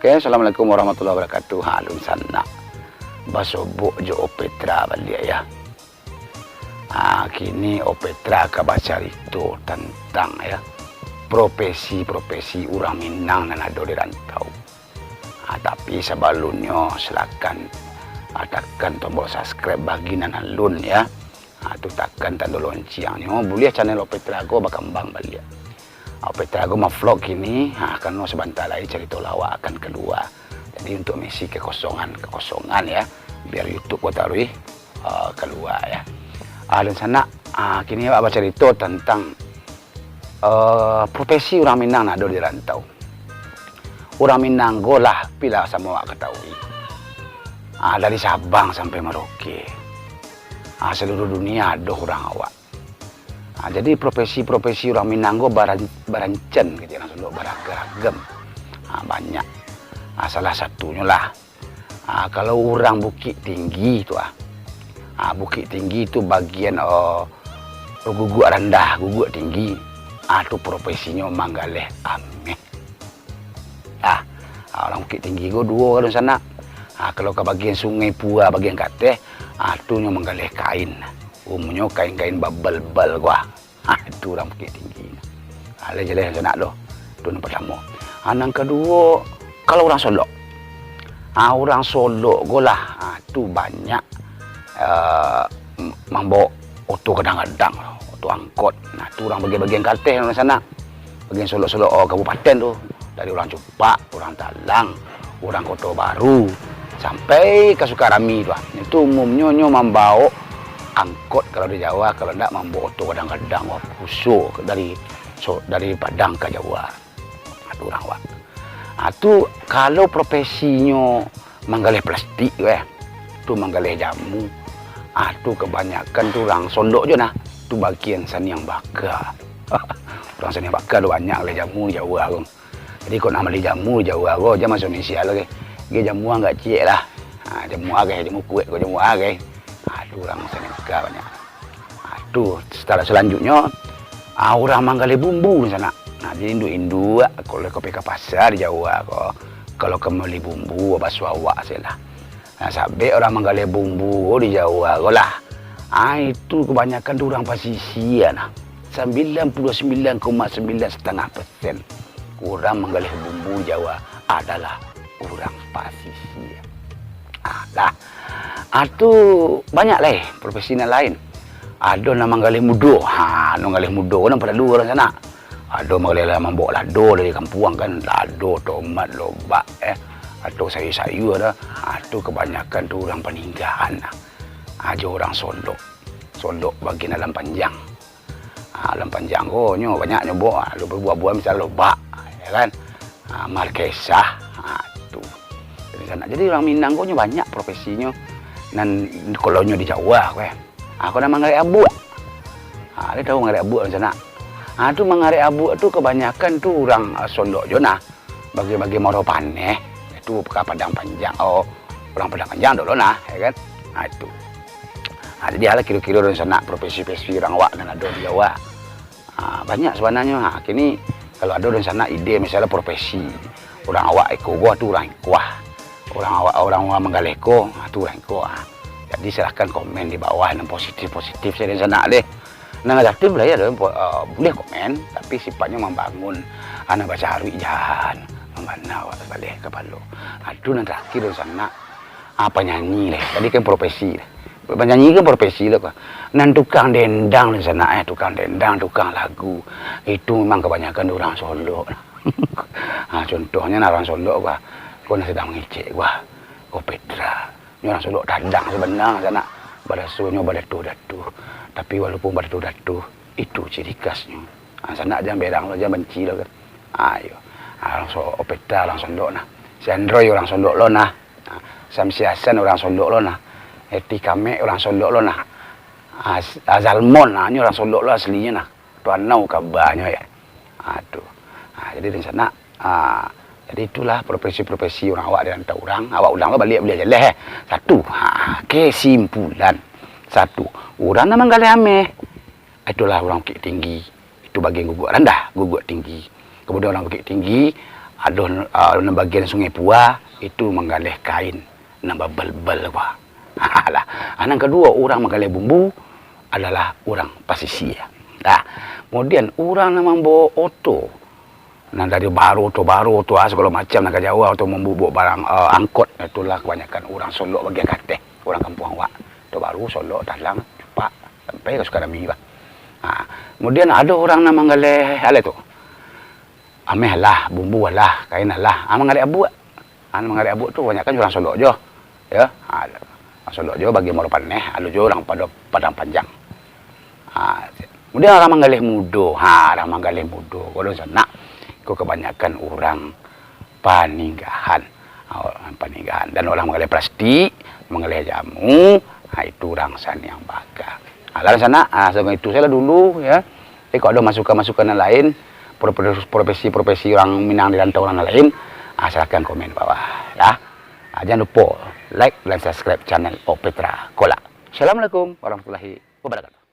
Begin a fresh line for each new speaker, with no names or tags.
Okey, Assalamualaikum warahmatullahi wabarakatuh. Halun sana. Basobok jo Opetra balik ya. Kini Opetra ka baca itu tentang ya profesi-profesi orang Minang dan ada di rantau. Tapi sebelumnya silakan tekan tombol subscribe bagi nanalun ya. Tu tekan tanda loncengnya. Boleh channel Opetra go berkembang balik. Opetra go vlog ini karena sebentar lagi cerita lawak akan keluar. Jadi untuk misi kekosongan ya, biar YouTube ko taruh keluar ya. Dan sana kini baca cerita tentang profesi orang Minang ada di rantau. Orang Minang go lah pila sama awak ketahui. Dari Sabang sampai Merauke. Seluruh dunia ada orang awak. Jadi profesi-profesi orang Minang go barancen gitu ya, langsung beragam. Banyak. Salah satunya lah kalau orang Bukit Tinggi itu Bukit Tinggi itu bagian guguk rendah, guguk tinggi. Itu profesinya manggaleh ameh. Orang Bukit Tinggi go dua orang sana. Kalau ke bagian Sungai Pua bagian kateh, itu nya manggaleh kain. Umumnya kain-kain babal-bal gua. Itu orang Bukit Tinggi. Jelas sana doh. Itu yang pertama. Yang kedua, kalau orang Solo. Orang Solo gua lah, itu banyak membawa oto kadang-kadang, oto angkot. Itu orang bagian-bagian kateh orang sana. Bagian Solo-Solo kabupaten tuh. Dari orang Cupak, orang Talang, orang Kota Baru, sampai ke Sukarami tuh. Itu umumnya membawa angkot kalau di Jawa, kalau enggak membawa oto kadang-kadang khusus dari Padang ke Jawa. Itu orang wak. Itu kalau profesinya manggaleh plastik itu manggaleh jamu. Itu kebanyakan tuh orang Solo je nah. Itu bagian seni yang bakar. Orang seni yang bakar tu banyak le jamu di Jawa tu. Jadi kau nak beli jamu di Jawa tu, jangan masuk Indonesia lagi. Dia jamu enggak cik lah. Jamu agak, jamu kuat kau jamu agak. Itu orang seni bakar banyak. Itu setelah selanjutnya orang manggaleh bumbu di sana. Jadi Indu kalau kau pergi ke pasar di Jawa kalau kau beli bumbu basuh awak sajalah. Sampai orang manggaleh bumbu di Jawa lah. Itu kebanyakan tu orang pasisi nah. 99,9% orang manggaleh bumbu Jawa adalah orang pasisi. Itu banyak lah profesi lain. Ada nama manggaleh mudo. Manggaleh mudo kan pada dua orang sana. Ada manggaleh membawa lado dari kampung kan, lado, tomat, lobak atau sayur-sayur ada. Itu kebanyakan tu orang peninggalan. Aja orang Solo bagian dalam panjang. Dalam panjang nyo banyak nyobo. Buah-buah misalnya lobak, ya kan? Markesah, itu. Jadi orang Minang nyo banyak profesinya. Dan kalau nyo di Jawa, aku nama manggaleh abu. Dia tahu manggaleh abu di sana. Itu manggaleh abu itu kebanyakan tu orang Solo jona. Bagi-bagi moro paneh. Itu ke Padang Panjang. Orang Padang Panjang dulu nah, ya kan? Itu. Jadi ada kira-kira di sana profesi-profesi orang awak dan ada di Jawa. Banyak sebenarnya. Kini kalau ada di sana ide misalnya profesi orang awak eko gua tu orang kuah. Orang manggaleh ko tu orang kuah. Jadi silahkan komen di bawah yang positif saya di sana deh. Negatif lah ya, boleh komen, tapi sifatnya membangun. Anak baca haru jahan, mana awak balik ke Palu. Itu yang terakhir di sana penyanyi lah. Tadi kan profesi lah. Penyanyi kan profesi lah. Dan tukang dendang di sana tukang dendang, tukang lagu. Itu memang kebanyakan orang Solo. Contohnya orang Solo kau sedang mengicik Opetra. Orang Solo dadang sebenarnya sana. Badasunya badatu-datu. Tapi walaupun badatu-datu itu ciri khasnya. Sana jangan berang lo, jangan benci lo kan. Ayo. Orang Opetra orang Solo nah. Si Androy orang Solo lo nah. Sam Siasan orang Solo lo nah. Eti Kame orang Solo lo nah. Zalmon ini orang Solo lo aslinya nah. Tuan Nau kabarnya ya. Jadi di sana jadi itulah profesi-profesi orang awak dan orang. Awak ulang balik boleh jelas. Satu, kesimpulan. Satu, orang nama manggaleh ameh. Itulah orang Bukit Tinggi. Itu bagian guguk rendah, guguk tinggi. Kemudian orang Bukit Tinggi Ada bagian Sungai Pua itu menggalih kain nambah bel-bel apa. Lah, yang kedua orang menggalih bumbu adalah orang pasisi ya. Nah, kemudian orang nama bawa oto. Nah, dari baru tu segala macam nak jauh atau membubuk barang angkot, itulah kebanyakan orang Solok bagi kate, orang kampung awak. Tu baru Solok dalang cepat sampai ke Sukadami bah. Kemudian ada orang nama menggalih ala tu. Ameh lah, bumbu lah, kain lah. Menggalih abu. Menggalih abu tu kebanyakan orang Solok je. Ya. Solok je bagi moro paneh, ada je orang pada Padang Panjang. Kemudian orang menggalih mudo. Orang menggalih mudo. Kalau sana, kau kebanyakan orang paninggahan. Paninggahan. Dan orang menggalih plastik, menggalih jamu, itu orang sana yang bakar. Lalu sana, sebab itu saya dulu ya. Kalau ada masukan-masukan yang lain, profesi-profesi orang Minang di rantau orang lain, silakan komen bawah ya. Jangan lupa like dan subscribe channel Petra Kola. Assalamualaikum warahmatullahi wabarakatuh.